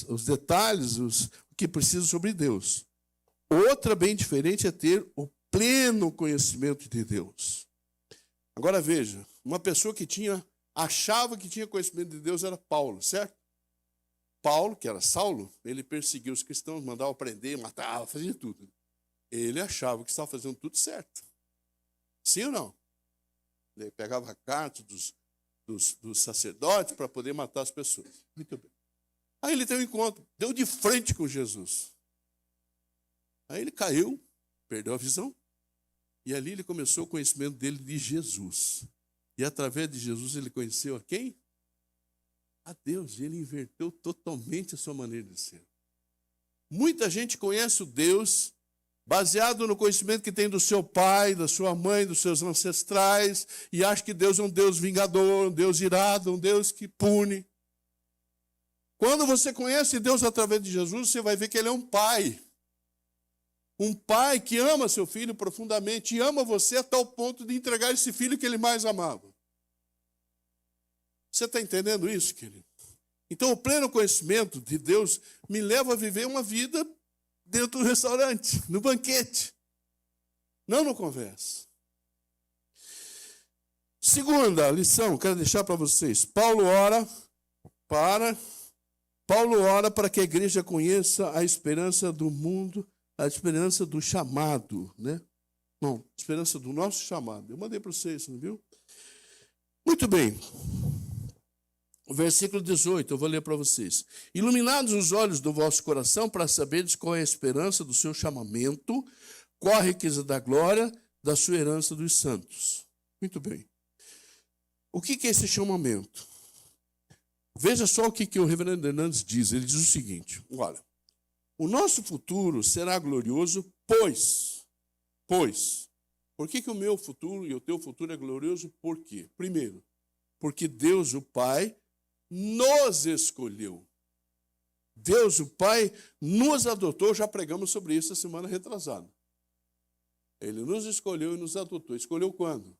os detalhes, o que precisa sobre Deus. Outra, bem diferente, é ter o pleno conhecimento de Deus. Agora veja, uma pessoa que achava que tinha conhecimento de Deus era Paulo, certo? Paulo, que era Saulo, ele perseguia os cristãos, mandava prender, matava, fazia tudo. Ele achava que estava fazendo tudo certo. Sim ou não? Ele pegava a carta dos sacerdotes para poder matar as pessoas. Muito bem. Aí ele teve um encontro, deu de frente com Jesus. Aí ele caiu, perdeu a visão, e ali ele começou o conhecimento dele de Jesus. E através de Jesus ele conheceu a quem? A Deus. E ele inverteu totalmente a sua maneira de ser. Muita gente conhece o Deus baseado no conhecimento que tem do seu pai, da sua mãe, dos seus ancestrais, e acha que Deus é um Deus vingador, um Deus irado, um Deus que pune. Quando você conhece Deus através de Jesus, você vai ver que Ele é um pai. Um pai que ama seu filho profundamente e ama você a tal ponto de entregar esse filho que ele mais amava. Você está entendendo isso, querido? Então, o pleno conhecimento de Deus me leva a viver uma vida dentro do restaurante, no banquete, não no conversa. Segunda lição, quero deixar para vocês. Paulo ora para que a igreja conheça a esperança do mundo, a esperança do chamado, né? Não, a esperança do nosso chamado. Eu mandei para vocês, não viu? Muito bem. O versículo 18, eu vou ler para vocês. Iluminados os olhos do vosso coração para saberdes qual é a esperança do seu chamamento, qual a riqueza da glória da sua herança dos santos. Muito bem. O que é esse chamamento? Veja só o que o reverendo Hernandes diz. Ele diz o seguinte, olha, o nosso futuro será glorioso, pois. Por que o meu futuro e o teu futuro é glorioso? Por quê? Primeiro, porque Deus, o Pai, nos escolheu. Deus, o Pai, nos adotou. Já pregamos sobre isso a semana retrasada. Ele nos escolheu e nos adotou. Escolheu quando?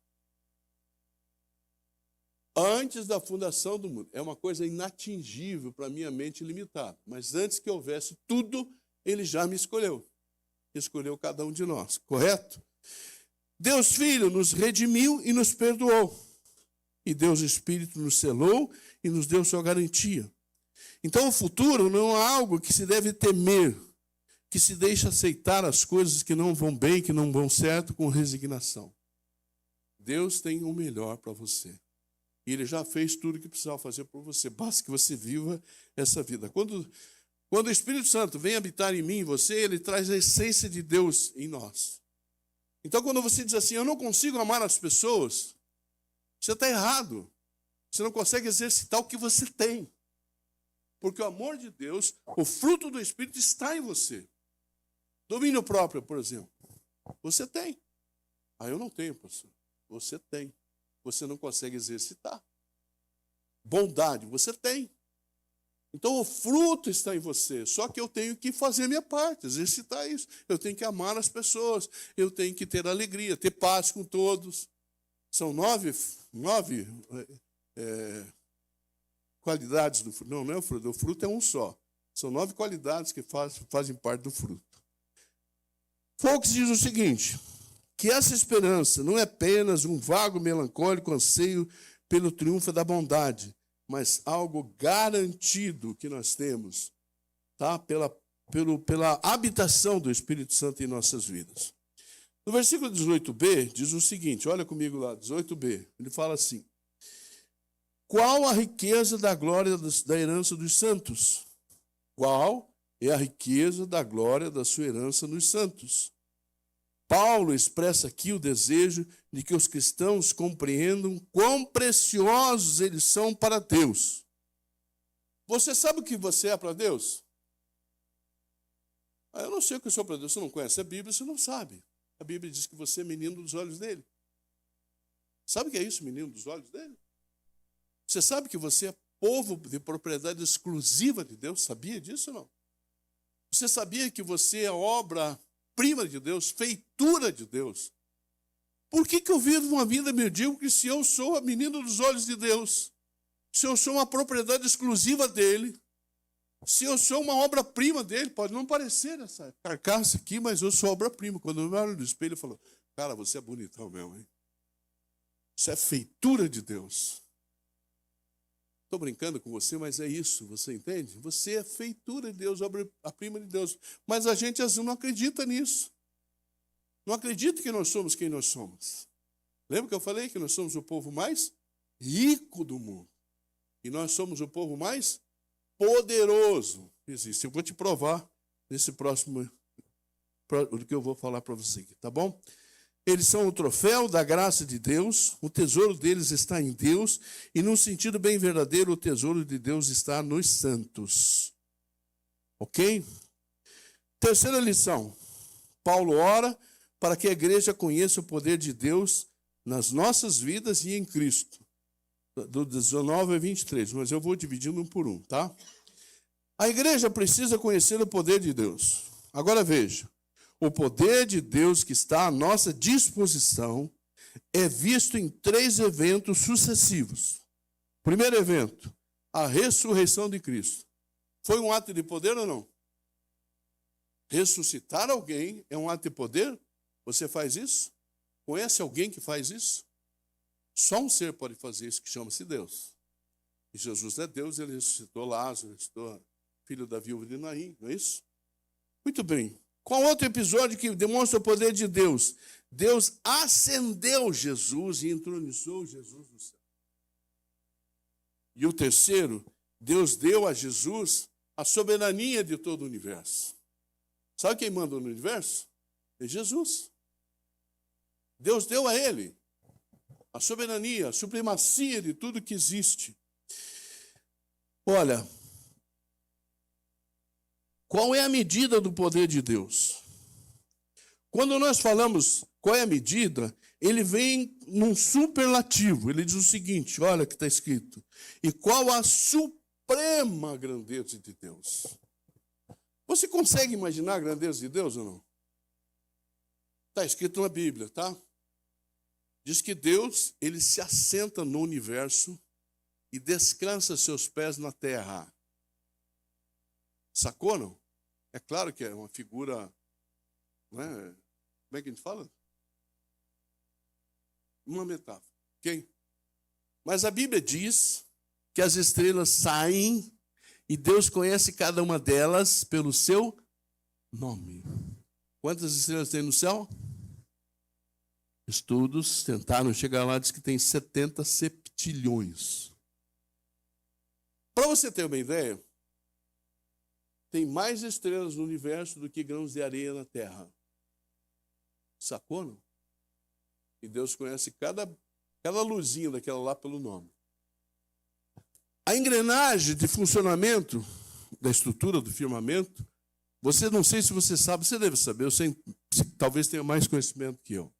Antes da fundação do mundo. É uma coisa inatingível para a minha mente limitada. Mas antes que houvesse tudo, Ele já me escolheu. Escolheu cada um de nós, correto? Deus Filho nos redimiu e nos perdoou. E Deus Espírito nos selou e nos deu sua garantia. Então o futuro não é algo que se deve temer, que se deixa aceitar as coisas que não vão bem, que não vão certo, com resignação. Deus tem o melhor para você. E Ele já fez tudo o que precisava fazer por você. Basta que você viva essa vida. Quando o Espírito Santo vem habitar em mim, em você, Ele traz a essência de Deus em nós. Então quando você diz assim, eu não consigo amar as pessoas, você está errado. Você não consegue exercitar o que você tem. Porque o amor de Deus, o fruto do Espírito está em você. Domínio próprio, por exemplo. Você tem. Ah, eu não tenho, pastor. Você tem. Você não consegue exercitar. Bondade, você tem. Então o fruto está em você. Só que eu tenho que fazer a minha parte, exercitar isso. Eu tenho que amar as pessoas. Eu tenho que ter alegria, ter paz com todos. São nove qualidades do fruto. Não é o fruto. O fruto é um só. São 9 qualidades que fazem parte do fruto. Foucault diz o seguinte, que essa esperança não é apenas um vago, melancólico anseio pelo triunfo da bondade, mas algo garantido que nós temos, tá? pela habitação do Espírito Santo em nossas vidas. No versículo 18b, diz o seguinte, olha comigo lá, 18b, ele fala assim, qual a riqueza da glória da herança dos santos? Qual é a riqueza da glória da sua herança nos santos? Paulo expressa aqui o desejo de que os cristãos compreendam quão preciosos eles são para Deus. Você sabe o que você é para Deus? Eu não sei o que eu sou para Deus. Você não conhece a Bíblia, você não sabe. A Bíblia diz que você é menino dos olhos dele. Sabe o que é isso, menino dos olhos dele? Você sabe que você é povo de propriedade exclusiva de Deus? Sabia disso ou não? Você sabia que você é obra-prima de Deus, feitura de Deus? Por que eu vivo uma vida medíocre se eu sou a menina dos olhos de Deus? Se eu sou uma propriedade exclusiva dele? Se eu sou uma obra-prima dele? Pode não parecer essa carcaça aqui, mas eu sou obra-prima. Quando eu me olho no espelho, eu falo, cara, você é bonitão mesmo, hein? Isso é feitura de Deus. Estou brincando com você, mas é isso, você entende? Você é feitura de Deus, obra-prima de Deus. Mas a gente às vezes não acredita nisso. Não acredita que nós somos quem nós somos. Lembra que eu falei que nós somos o povo mais rico do mundo? E nós somos o povo mais poderoso que existe. Eu vou te provar nesse próximo, o que eu vou falar para você aqui, tá bom? Eles são o troféu da graça de Deus, o tesouro deles está em Deus, e num sentido bem verdadeiro, o tesouro de Deus está nos santos. Ok? Terceira lição. Paulo ora para que a igreja conheça o poder de Deus nas nossas vidas e em Cristo. Do 19 a 23, mas eu vou dividindo um por um, tá? A igreja precisa conhecer o poder de Deus. Agora veja, o poder de Deus que está à nossa disposição é visto em 3 eventos sucessivos. Primeiro evento, a ressurreição de Cristo. Foi um ato de poder ou não? Ressuscitar alguém é um ato de poder? Você faz isso? Conhece alguém que faz isso? Só um ser pode fazer isso, que chama-se Deus. E Jesus é Deus, ele ressuscitou Lázaro, ressuscitou filho da viúva de Naim, não é isso? Muito bem. Qual outro episódio que demonstra o poder de Deus? Deus ascendeu Jesus e entronizou Jesus no céu. E o terceiro, Deus deu a Jesus a soberania de todo o universo. Sabe quem manda no universo? É Jesus. Deus deu a ele a soberania, a supremacia de tudo que existe. Olha, qual é a medida do poder de Deus? Quando nós falamos qual é a medida, ele vem num superlativo. Ele diz o seguinte, olha o que está escrito. E qual a suprema grandeza de Deus? Você consegue imaginar a grandeza de Deus ou não? Está escrito na Bíblia, tá? Diz que Deus, ele se assenta no universo e descansa seus pés na terra. Sacou, não? É claro que é uma figura, não é? Como é que a gente fala? Uma metáfora, ok? Mas a Bíblia diz que as estrelas saem e Deus conhece cada uma delas pelo seu nome. Quantas estrelas tem no céu? Estudos tentaram chegar lá, diz que tem 70 septilhões. Para você ter uma ideia, tem mais estrelas no universo do que grãos de areia na terra. Sacou, não? E Deus conhece cada luzinha daquela lá pelo nome. A engrenagem de funcionamento da estrutura do firmamento, você não sei se você sabe, você deve saber, eu sei, talvez tenha mais conhecimento que eu.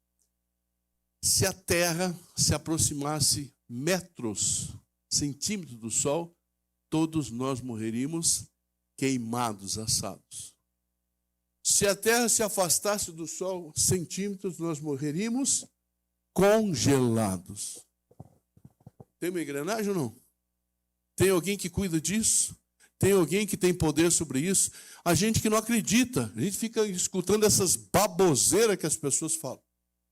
Se a Terra se aproximasse metros, centímetros do Sol, todos nós morreríamos queimados, assados. Se a Terra se afastasse do Sol centímetros, nós morreríamos congelados. Tem uma engrenagem ou não? Tem alguém que cuida disso? Tem alguém que tem poder sobre isso? A gente que não acredita, a gente fica escutando essas baboseiras que as pessoas falam.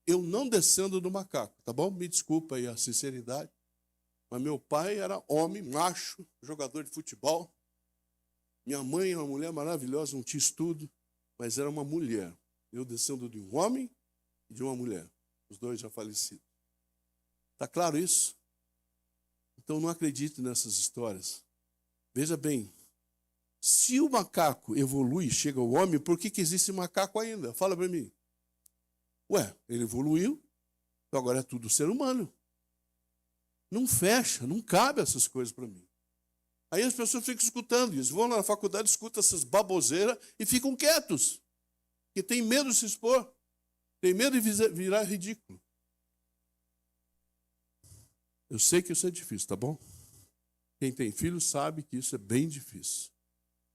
Eu não descendo do macaco, tá bom? Me desculpa aí a sinceridade. Mas meu pai era homem, macho, jogador de futebol. Minha mãe é uma mulher maravilhosa, não tinha estudo, mas era uma mulher. Eu descendo de um homem e de uma mulher. Os dois já falecidos. Está claro isso? Então não acredite nessas histórias. Veja bem, se o macaco evolui e chega ao homem, por que existe macaco ainda? Fala para mim. Ué, ele evoluiu, então agora é tudo ser humano. Não fecha, não cabe essas coisas para mim. Aí as pessoas ficam escutando isso, vão lá na faculdade, escutam essas baboseiras e ficam quietos, porque tem medo de se expor, tem medo de virar ridículo. Eu sei que isso é difícil, tá bom? Quem tem filho sabe que isso é bem difícil.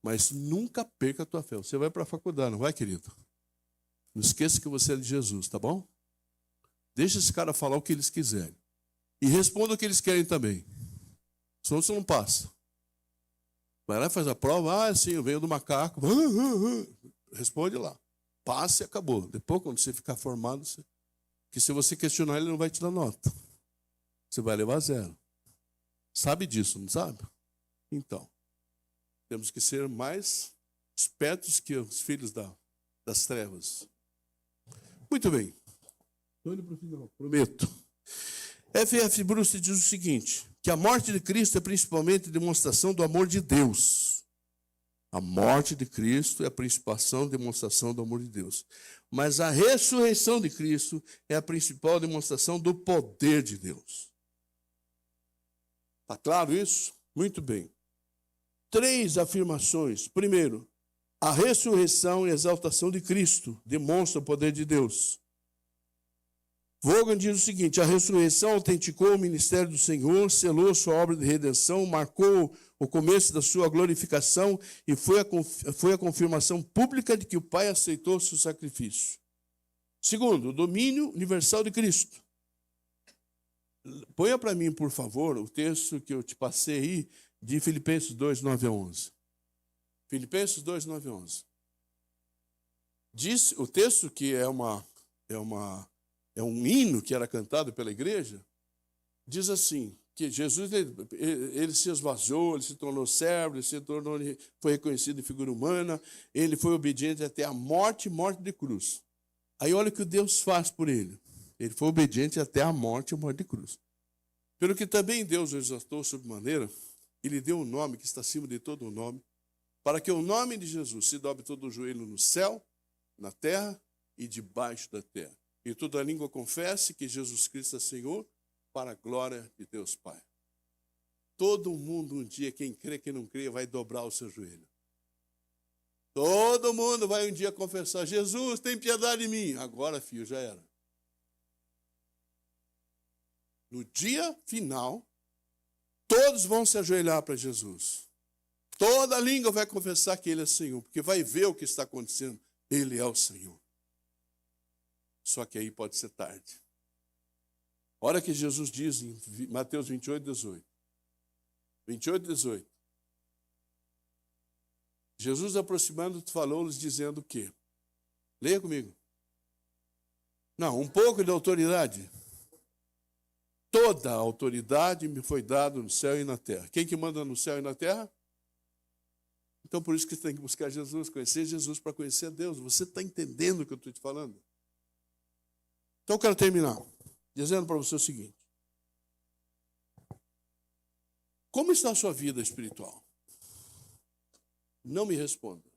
Mas nunca perca a tua fé. Você vai para a faculdade, não vai, querido? Não esqueça que você é de Jesus, tá bom? Deixa esse cara falar o que eles quiserem. E responda o que eles querem também. Senão você não passa. Vai lá e faz a prova. Ah, sim, eu venho do macaco. Responde lá. Passe e acabou. Depois, quando você ficar formado, que se você questionar, ele não vai te dar nota. Você vai levar 0. Sabe disso, não sabe? Então, temos que ser mais espertos que os filhos das trevas. Muito bem. Estou indo para o final, prometo. F.F. Bruce diz o seguinte, que a morte de Cristo é principalmente demonstração do amor de Deus. A morte de Cristo é a principal demonstração do amor de Deus. Mas a ressurreição de Cristo é a principal demonstração do poder de Deus. Está claro isso? Muito bem. 3 afirmações. Primeiro, a ressurreição e a exaltação de Cristo demonstram o poder de Deus. Vaughan diz o seguinte, a ressurreição autenticou o ministério do Senhor, selou sua obra de redenção, marcou o começo da sua glorificação e foi a confirmação pública de que o Pai aceitou seu sacrifício. Segundo, o domínio universal de Cristo. Ponha para mim, por favor, o texto que eu te passei aí, de Filipenses 2, 9 a 11. Filipenses 2, 9 a 11. Diz o texto que é um hino que era cantado pela igreja, diz assim, que Jesus ele se esvaziou, ele se tornou servo, foi reconhecido em figura humana, ele foi obediente até a morte de cruz. Aí olha o que Deus faz por ele. Ele foi obediente até a morte de cruz. Pelo que também Deus o exaltou sobremaneira, e lhe deu um nome que está acima de todo o nome, para que o nome de Jesus se dobre todo o joelho no céu, na terra e debaixo da terra. E toda língua confesse que Jesus Cristo é Senhor, para a glória de Deus Pai. Todo mundo um dia, quem crê, quem não crê, vai dobrar o seu joelho. Todo mundo vai um dia confessar, Jesus, tem piedade de mim. Agora, filho, já era. No dia final, todos vão se ajoelhar para Jesus. Toda língua vai confessar que Ele é Senhor, porque vai ver o que está acontecendo. Ele é o Senhor. Só que aí pode ser tarde. Olha que Jesus diz em Mateus 28, 18. 28, 18. Jesus aproximando falou-lhes dizendo o quê? Leia comigo. Não, um pouco de autoridade. Toda a autoridade me foi dada no céu e na terra. Quem que manda no céu e na terra? Então, por isso que você tem que buscar Jesus, conhecer Jesus para conhecer a Deus. Você está entendendo o que eu estou te falando? Então, eu quero terminar dizendo para você o seguinte. Como está a sua vida espiritual? Não me responda.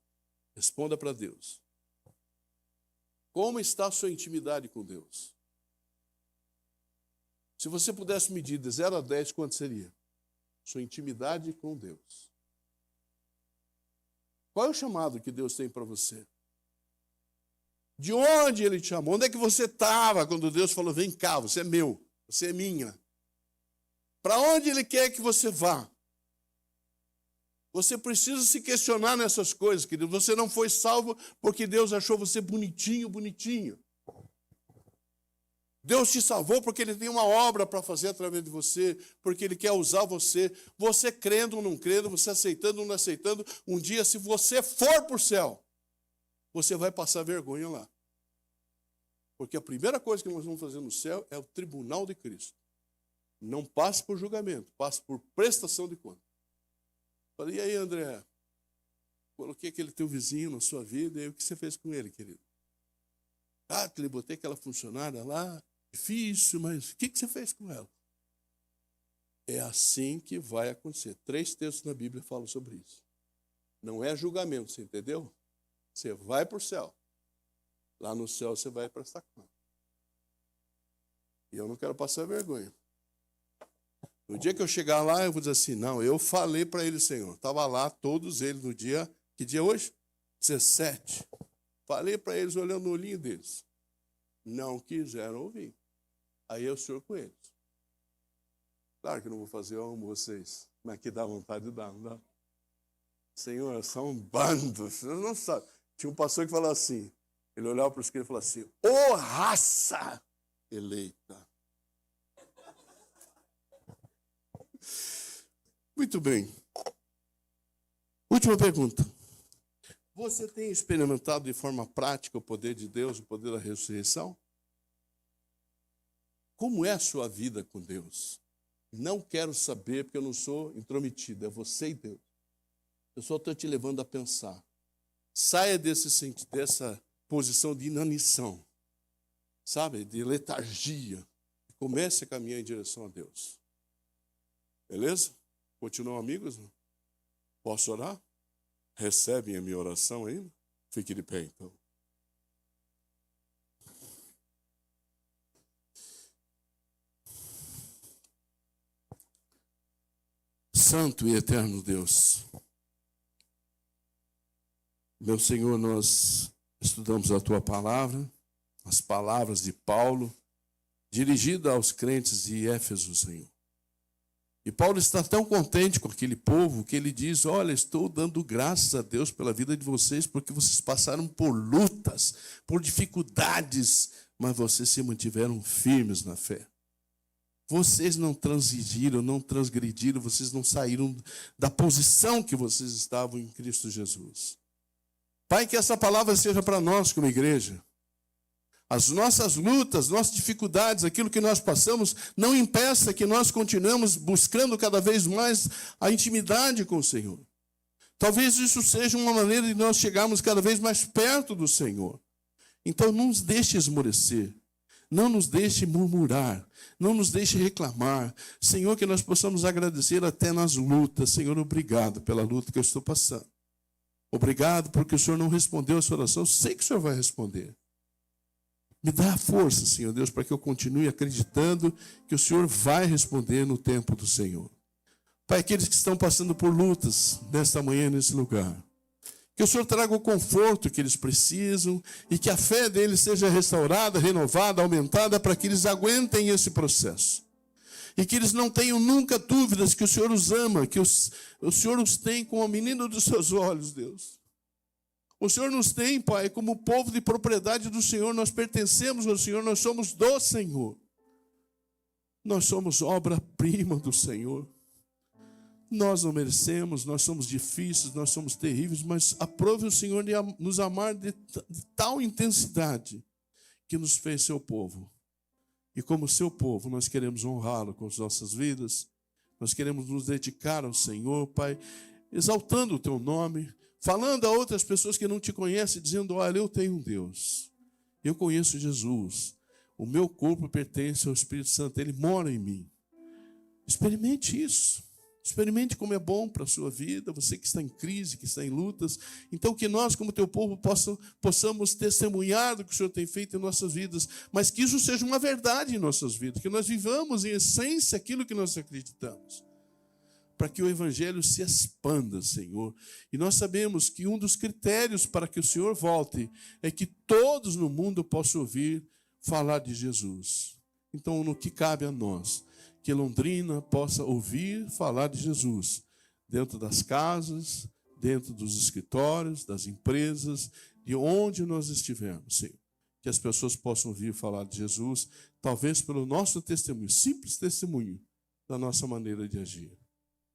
Responda para Deus. Como está a sua intimidade com Deus? Se você pudesse medir de 0 a 10, quanto seria? Sua intimidade com Deus. Qual é o chamado que Deus tem para você? De onde Ele te chamou? Onde é que você estava quando Deus falou, vem cá, você é meu, você é minha? Para onde Ele quer que você vá? Você precisa se questionar nessas coisas, querido. Você não foi salvo porque Deus achou você bonitinho, bonitinho. Deus te salvou porque Ele tem uma obra para fazer através de você, porque Ele quer usar você. Você crendo ou não crendo, você aceitando ou não aceitando, um dia, se você for para o céu, você vai passar vergonha lá. Porque a primeira coisa que nós vamos fazer no céu é o tribunal de Cristo. Não passe por julgamento, passe por prestação de conta. Falei, e aí, André? Coloquei aquele teu vizinho na sua vida, e aí, o que você fez com ele, querido? Ah, que ele botei aquela funcionária lá, difícil, mas o que você fez com ela? É assim que vai acontecer. 3 textos na Bíblia falam sobre isso. Não é julgamento, você entendeu? Você vai para o céu. Lá no céu você vai prestar conta. E eu não quero passar vergonha. No dia que eu chegar lá, eu vou dizer assim, não, eu falei para eles, Senhor. Estava lá, todos eles, no dia... Que dia é hoje? 17. Falei para eles, olhando no olhinho deles. Não quiseram ouvir. Aí eu sou com eles. Claro que não vou fazer, eu amo vocês. Mas que dá vontade de dar, não dá? Senhor, são um bando. Você não sabe. Tinha um pastor que falava assim. Ele olhava para os crentes e falava assim, ô raça eleita. Muito bem. Última pergunta. Você tem experimentado de forma prática o poder de Deus, o poder da ressurreição? Como é a sua vida com Deus? Não quero saber, porque eu não sou intrometido, é você e Deus. Eu só estou te levando a pensar. Saia dessa posição de inanição, sabe, de letargia. Comece a caminhar em direção a Deus. Beleza? Continuam amigos? Posso orar? Recebem a minha oração ainda? Fique de pé, então. Santo e eterno Deus, meu Senhor, nós estudamos a Tua palavra, as palavras de Paulo, dirigida aos crentes de Éfeso, Senhor. E Paulo está tão contente com aquele povo que ele diz, olha, estou dando graças a Deus pela vida de vocês, porque vocês passaram por lutas, por dificuldades, mas vocês se mantiveram firmes na fé. Vocês não transigiram, não transgrediram, vocês não saíram da posição que vocês estavam em Cristo Jesus. Pai, que essa palavra seja para nós como igreja. As nossas lutas, nossas dificuldades, aquilo que nós passamos, não impeça que nós continuemos buscando cada vez mais a intimidade com o Senhor. Talvez isso seja uma maneira de nós chegarmos cada vez mais perto do Senhor. Então não nos deixe esmorecer, não nos deixe murmurar, não nos deixe reclamar. Senhor, que nós possamos agradecer até nas lutas. Senhor, obrigado pela luta que eu estou passando. Obrigado porque o Senhor não respondeu a sua oração. Eu sei que o Senhor vai responder. Me dá a força, Senhor Deus, para que eu continue acreditando que o Senhor vai responder no tempo do Senhor. Pai, aqueles que estão passando por lutas nesta manhã, nesse lugar, que o Senhor traga o conforto que eles precisam e que a fé deles seja restaurada, renovada, aumentada, para que eles aguentem esse processo. E que eles não tenham nunca dúvidas que o Senhor os ama, que o Senhor os tem como a menina dos seus olhos, Deus. O Senhor nos tem, Pai, como povo de propriedade do Senhor, nós pertencemos ao Senhor, nós somos do Senhor. Nós somos obra-prima do Senhor. Nós não merecemos, nós somos difíceis, nós somos terríveis, mas aprove o Senhor de nos amar de tal intensidade que nos fez seu povo. E como seu povo, nós queremos honrá-lo com as nossas vidas, nós queremos nos dedicar ao Senhor, Pai, exaltando o teu nome, falando a outras pessoas que não te conhecem, dizendo, olha, eu tenho um Deus, eu conheço Jesus, o meu corpo pertence ao Espírito Santo, ele mora em mim. Experimente isso, experimente como é bom para a sua vida, você que está em crise, que está em lutas. Então que nós, como teu povo, possamos testemunhar do que o Senhor tem feito em nossas vidas, mas que isso seja uma verdade em nossas vidas, que nós vivamos em essência aquilo que nós acreditamos, para que o Evangelho se expanda, Senhor. E nós sabemos que um dos critérios para que o Senhor volte é que todos no mundo possam ouvir falar de Jesus. Então, no que cabe a nós, que Londrina possa ouvir falar de Jesus, dentro das casas, dentro dos escritórios, das empresas, de onde nós estivermos, Senhor. Que as pessoas possam ouvir falar de Jesus, talvez pelo nosso testemunho, simples testemunho da nossa maneira de agir.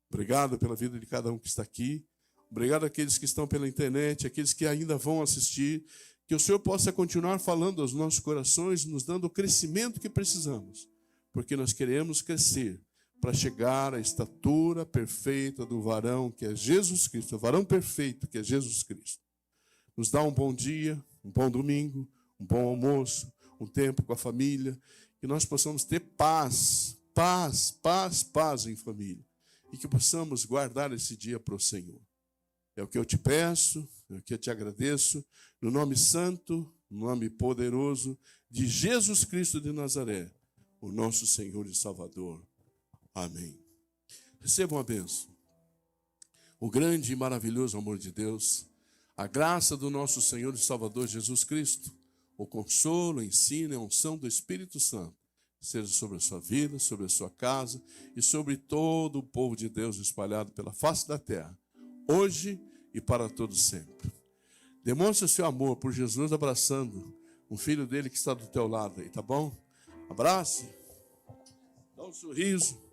Obrigado pela vida de cada um que está aqui. Obrigado àqueles que estão pela internet, àqueles que ainda vão assistir. Que o Senhor possa continuar falando aos nossos corações, nos dando o crescimento que precisamos. Porque nós queremos crescer para chegar à estatura perfeita do varão que é Jesus Cristo, o varão perfeito que é Jesus Cristo. Nos dá um bom dia, um bom domingo, um bom almoço, um tempo com a família. Que nós possamos ter paz em família. E que possamos guardar esse dia para o Senhor. É o que eu te peço, é o que eu te agradeço, no nome santo, no nome poderoso de Jesus Cristo de Nazaré, o nosso Senhor e Salvador. Amém. Recebam a bênção. O grande e maravilhoso amor de Deus, a graça do nosso Senhor e Salvador Jesus Cristo, o consolo, o ensino e a unção do Espírito Santo, seja sobre a sua vida, sobre a sua casa e sobre todo o povo de Deus espalhado pela face da terra, hoje e para todo sempre. Demonstre o seu amor por Jesus abraçando um filho dele que está do teu lado aí, tá bom? Abrace, dá um sorriso.